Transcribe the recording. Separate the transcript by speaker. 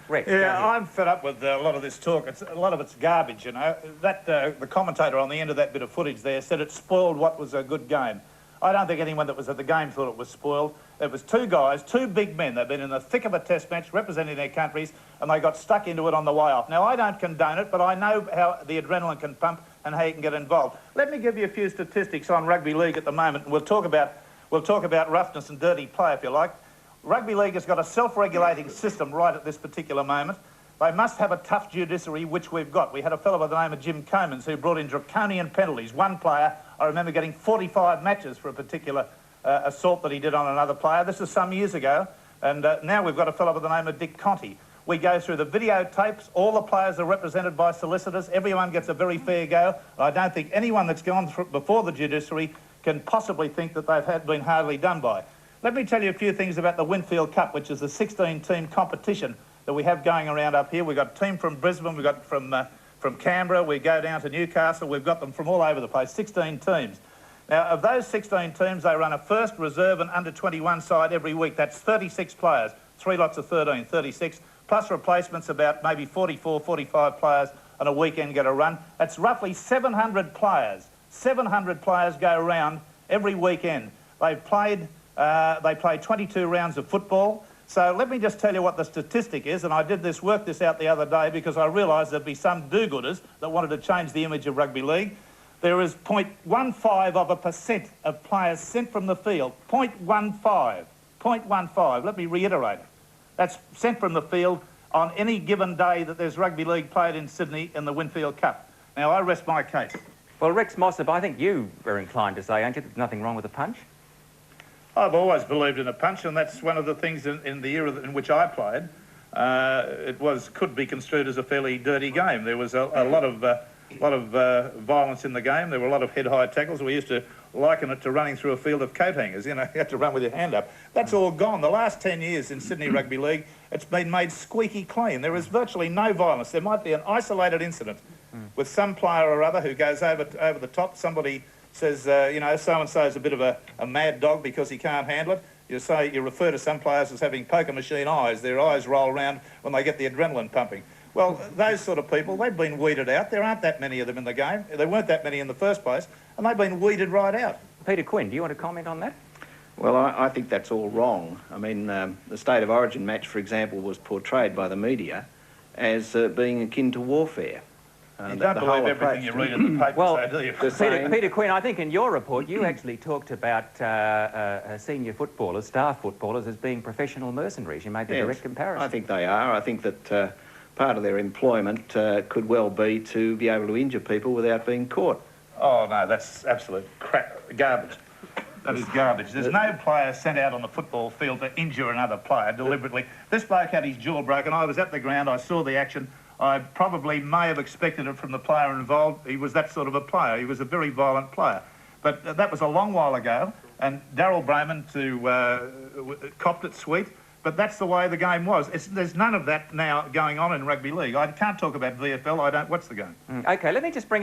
Speaker 1: Rex,
Speaker 2: yeah, I'm fed up with a lot of this talk. A lot of it's garbage, you know. The commentator on the end of that bit of footage there said it spoiled what was a good game. I don't think anyone that was at the game thought it was spoiled. It was two guys, two big men. They've been in the thick of a test match representing their countries, and they got stuck into it on the way off. Now, I don't condone it, but I know how the adrenaline can pump and how you can get involved. Let me give you a few statistics on rugby league at the moment, and we'll talk about roughness and dirty play, if you like. Rugby league has got a self-regulating system right at this particular moment. They must have a tough judiciary, which we've got. We had a fellow by the name of Jim Comins who brought in draconian penalties. One player, I remember getting 45 matches for a particular assault that he did on another player. This is some years ago, and now we've got a fellow by the name of Dick Conti. We go through the videotapes. All the players are represented by solicitors. Everyone gets a very fair go. I don't think anyone that's gone through before the judiciary can possibly think that they've been hardly done by. Let me tell you a few things about the Winfield Cup, which is the 16-team competition that we have going around up here. We've got a team from Brisbane, we've got from Canberra, we go down to Newcastle, we've got them from all over the place, 16 teams. Now, of those 16 teams, they run a first, reserve and under-21 side every week. That's 36 players, 3 lots of 13, 36, plus replacements, about maybe 44, 45 players on a weekend get a run. That's roughly 700 players. 700 players go around every weekend. They play 22 rounds of football. So let me just tell you what the statistic is, and I did work this out the other day because I realised there'd be some do-gooders that wanted to change the image of rugby league. There is 0.15% of players sent from the field. 0.15. 0.15. Let me reiterate it. That's sent from the field on any given day that there's rugby league played in Sydney in the Winfield Cup. Now, I rest my case.
Speaker 1: Well, Rex Mossop, I think you are inclined to say, aren't you, there's nothing wrong with a punch?
Speaker 2: I've always believed in a punch, and that's one of the things in the era in which I played. Could be construed as a fairly dirty game. There was a lot of violence in the game. There were a lot of head-high tackles. We used to liken it to running through a field of coat hangers. You know, you had to run with your hand up. That's all gone. The last 10 years in Sydney Rugby League, it's been made squeaky clean. There is virtually no violence. There might be an isolated incident with some player or other who goes over the top. Somebody says, you know, so-and-so is a bit of a mad dog because he can't handle it. You refer to some players as having poker machine eyes. Their eyes roll around when they get the adrenaline pumping. Well, those sort of people, they've been weeded out. There aren't that many of them in the game. There weren't that many in the first place, and they've been weeded right out.
Speaker 1: Peter Quinn, do you want to comment on that?
Speaker 3: Well, I think that's all wrong. I mean, the State of Origin match, for example, was portrayed by the media as being akin to warfare.
Speaker 2: You don't believe everything you read in the paper,
Speaker 1: well,
Speaker 2: do you?
Speaker 1: Peter Quinn, I think in your report you actually talked about senior footballers, staff footballers, as being professional mercenaries. You made the direct comparison.
Speaker 3: I think they are. I think that part of their employment could well be to be able to injure people without being caught.
Speaker 2: Oh, no, that's absolute crap, garbage. That is garbage. There's no player sent out on the football field to injure another player deliberately. This bloke had his jaw broken. I was at the ground. I saw the action. I probably may have expected it from the player involved. He was that sort of a player. He was a very violent player. But that was a long while ago, and Darryl Brayman copped it sweet. But that's the way the game was. There's none of that now going on in rugby league. I can't talk about VFL. What's the game?
Speaker 1: OK, let me just bring it